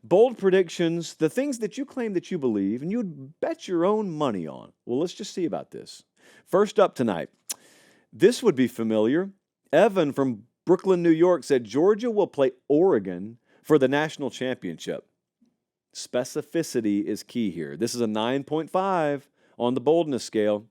Bold predictions, the things that you claim that you believe and you would bet your own money on. Well, let's just see about this. First up tonight, this would be familiar. Evan from Brooklyn, New York said Georgia will play Oregon for the national championship. Specificity is key here. This is a 9.5 on the boldness scale.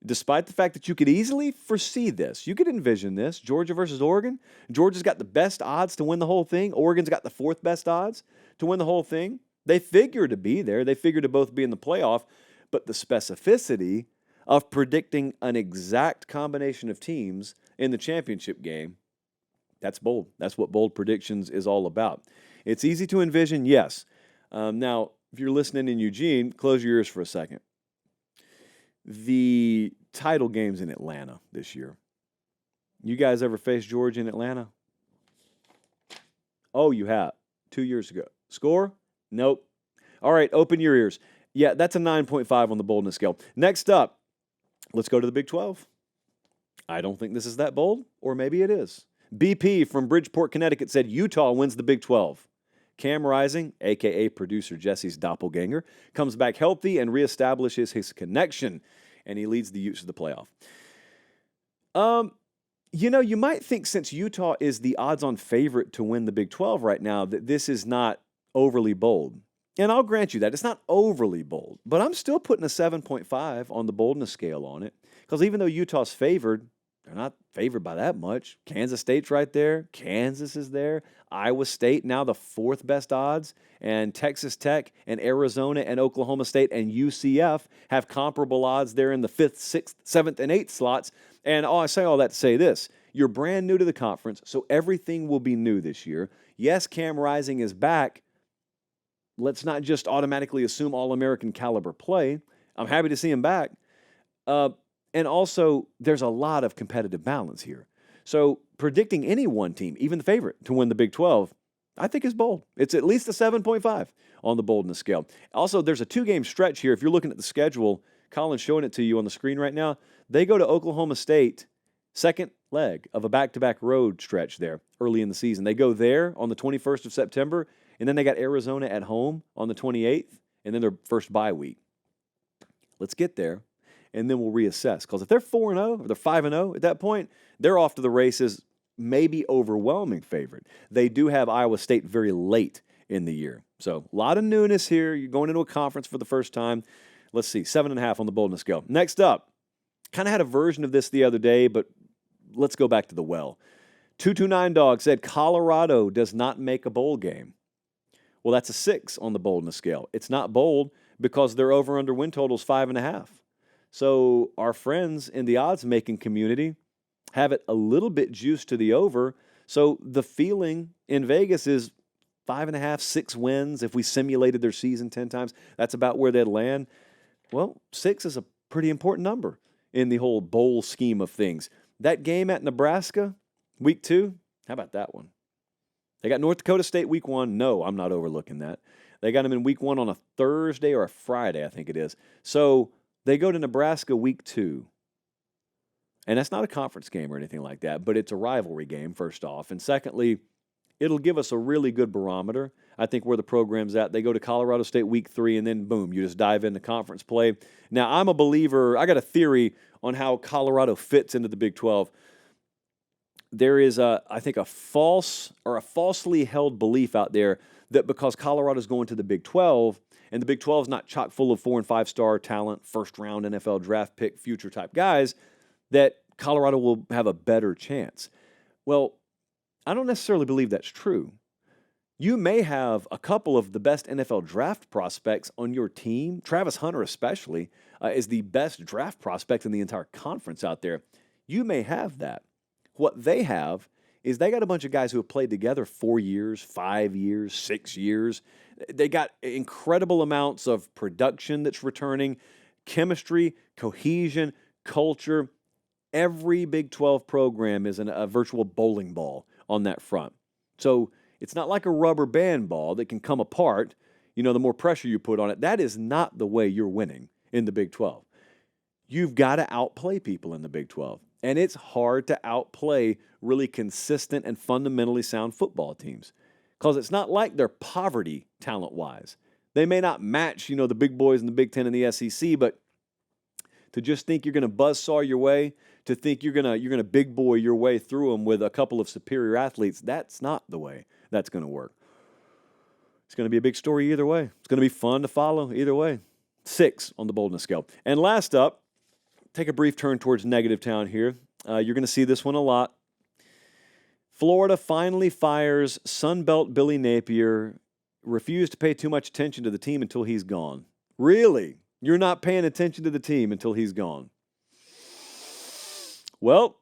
Despite the fact that you could easily foresee this, you could envision this, Georgia versus Oregon. Georgia's got the best odds to win the whole thing. Oregon's got the fourth best odds to win the whole thing. They figure to be there. They figure to both be in the playoff. But the specificity of predicting an exact combination of teams in the championship game, that's bold. That's what bold predictions is all about. It's easy to envision, yes. Now, if you're listening in Eugene, close your ears for a second. The title game's in Atlanta this year. You guys ever faced Georgia in Atlanta? Oh, you have. 2 years ago. Score? Nope. All right, open your ears. Yeah, that's a 9.5 on the boldness scale. Next up, let's go to the Big 12. I don't think this is that bold, or maybe it is. BP from Bridgeport, Connecticut said Utah wins the Big 12. Cam Rising, a.k.a. producer Jesse's doppelganger, comes back healthy and reestablishes his connection, and he leads the Utes to the playoff. You might think since Utah is the odds-on favorite to win the Big 12 right now that this is not overly bold. And I'll grant you that. It's not overly bold, but I'm still putting a 7.5 on the boldness scale on it because even though Utah's favored, they're not favored by that much. Kansas State's right there. Kansas is there. Iowa State, now the fourth best odds. And Texas Tech and Arizona and Oklahoma State and UCF have comparable odds there in the 5th, 6th, 7th, and 8th slots. And I say all that to say this. You're brand new to the conference, so everything will be new this year. Yes, Cam Rising is back. Let's not just automatically assume All-American caliber play. I'm happy to see him back. And also, there's a lot of competitive balance here. So predicting any one team, even the favorite, to win the Big 12, I think is bold. It's at least a 7.5 on the boldness scale. Also, there's a 2-game stretch here. If you're looking at the schedule, Colin's showing it to you on the screen right now. They go to Oklahoma State, second leg of a back-to-back road stretch there early in the season. They go there on the 21st of September, and then they got Arizona at home on the 28th, and then their first bye week. Let's get there. And then we'll reassess. Because if they're 4-0 or they're 5-0 at that point, they're off to the races, maybe overwhelming favorite. They do have Iowa State very late in the year. So a lot of newness here. You're going into a conference for the first time. Let's see, 7.5 on the boldness scale. Next up, kind of had a version of this the other day, but let's go back to the well. 229 Dog said Colorado does not make a bowl game. Well, that's a 6 on the boldness scale. It's not bold because their over-under win total is 5.5. So our friends in the odds-making community have it a little bit juiced to the over. So the feeling in Vegas is 5.5, 6 wins. If we simulated their season 10 times, that's about where they'd land. Well, 6 is a pretty important number in the whole bowl scheme of things. That game at Nebraska, week 2, how about that one? They got North Dakota State week 1. No, I'm not overlooking that. They got them in week 1 on a Thursday or a Friday, I think it is. So they go to Nebraska week 2. And that's not a conference game or anything like that, but it's a rivalry game, first off. And secondly, it'll give us a really good barometer, I think, where the program's at. They go to Colorado State week 3, and then, boom, you just dive into conference play. Now, I'm a believer. I got a theory on how Colorado fits into the Big 12. There is, I think, a falsely held belief out there that because Colorado's going to the Big 12, and the Big 12 is not chock full of 4- and 5-star talent, first-round NFL draft pick, future-type guys, that Colorado will have a better chance. Well, I don't necessarily believe that's true. You may have a couple of the best NFL draft prospects on your team. Travis Hunter especially is the best draft prospect in the entire conference out there. You may have that. What they have is they got a bunch of guys who have played together 4 years, 5 years, 6 years. They got incredible amounts of production that's returning, chemistry, cohesion, culture. Every Big 12 program is a virtual bowling ball on that front. So it's not like a rubber band ball that can come apart, the more pressure you put on it. That is not the way you're winning in the Big 12. You've got to outplay people in the Big 12. And it's hard to outplay really consistent and fundamentally sound football teams. because it's not like they're poverty talent-wise. They may not match, the big boys in the Big Ten and the SEC, but to just think you're going to buzzsaw your way, to think you're gonna big boy your way through them with a couple of superior athletes, that's not the way that's going to work. It's going to be a big story either way. It's going to be fun to follow either way. 6 on the boldness scale. And last up, take a brief turn towards negative town here. You're going to see this one a lot. Florida finally fires Sunbelt Billy Napier, refused to pay too much attention to the team until he's gone. Really? You're not paying attention to the team until he's gone? Well,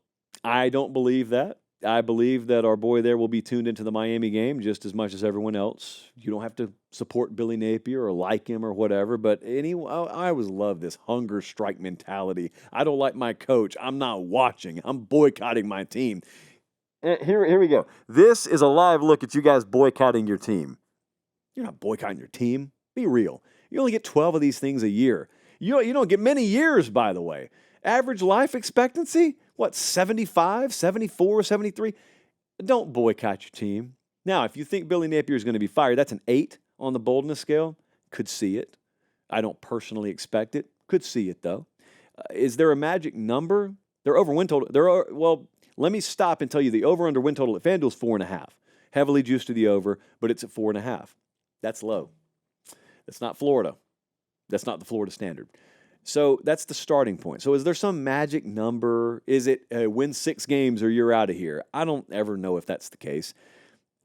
I don't believe that. I believe that our boy there will be tuned into the Miami game just as much as everyone else. You don't have to support Billy Napier or like him or whatever, but anyway, I always love this hunger strike mentality. I don't like my coach. I'm not watching. I'm boycotting my team. Here we go. This is a live look at you guys boycotting your team. You're not boycotting your team. Be real. You only get 12 of these things a year. You don't get many years, by the way. Average life expectancy, 75, 74, 73? Don't boycott your team. Now, if you think Billy Napier is going to be fired, that's an 8 on the boldness scale. Could see it. I don't personally expect it. Could see it, though. Is there a magic number? Their over win total, let me stop and tell you the over-under win total at FanDuel is 4.5. Heavily juiced to the over, but it's at 4.5. That's low. That's not Florida. That's not the Florida standard. So that's the starting point. So is there some magic number? Is it win 6 games or you're out of here? I don't ever know if that's the case.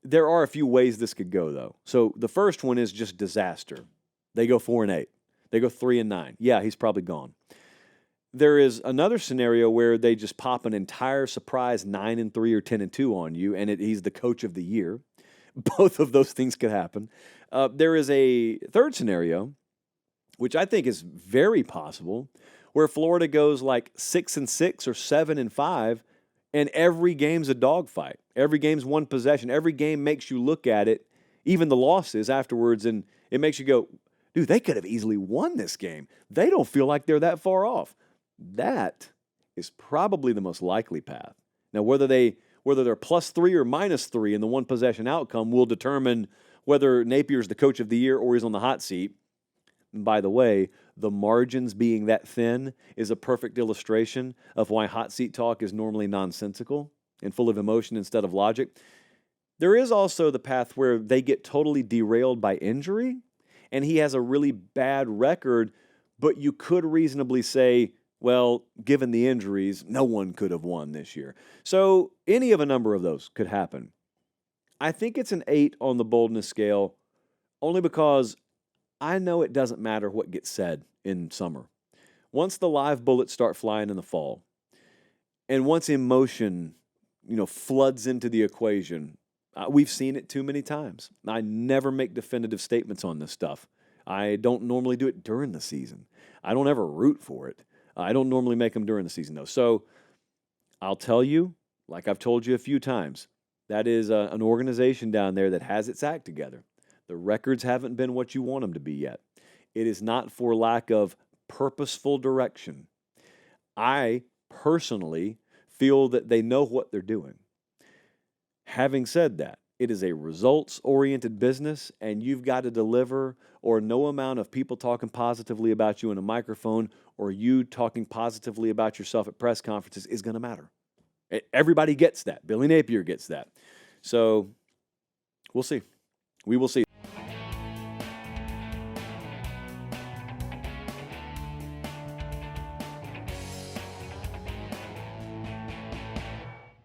There are a few ways this could go, though. So the first one is just disaster. They go 4-8. They go 3-9. Yeah, he's probably gone. There is another scenario where they just pop an entire surprise 9-3 or 10-2 on you, and he's the coach of the year. Both of those things could happen. There is a third scenario, which I think is very possible, where Florida goes like 6-6 or 7-5, and every game's a dogfight. Every game's one possession. Every game makes you look at it, even the losses afterwards, and it makes you go, dude, they could have easily won this game. They don't feel like they're that far off. That is probably the most likely path. Now, whether they're +3 or -3 in the one possession outcome will determine whether Napier's the coach of the year or he's on the hot seat. And by the way, the margins being that thin is a perfect illustration of why hot seat talk is normally nonsensical and full of emotion instead of logic. There is also the path where they get totally derailed by injury, and he has a really bad record, but you could reasonably say, well, given the injuries, no one could have won this year. So any of a number of those could happen. I think it's an 8 on the boldness scale, only because I know it doesn't matter what gets said in summer. Once the live bullets start flying in the fall, and once emotion, floods into the equation, we've seen it too many times. I never make definitive statements on this stuff. I don't normally do it during the season. I don't ever root for it. I don't normally make them during the season, though. So I'll tell you, like I've told you a few times, that is an organization down there that has its act together. The records haven't been what you want them to be yet. It is not for lack of purposeful direction. I personally feel that they know what they're doing. Having said that, it is a results-oriented business, and you've got to deliver, or no amount of people talking positively about you in a microphone or you talking positively about yourself at press conferences is going to matter. Everybody gets that. Billy Napier gets that. So we'll see. We will see.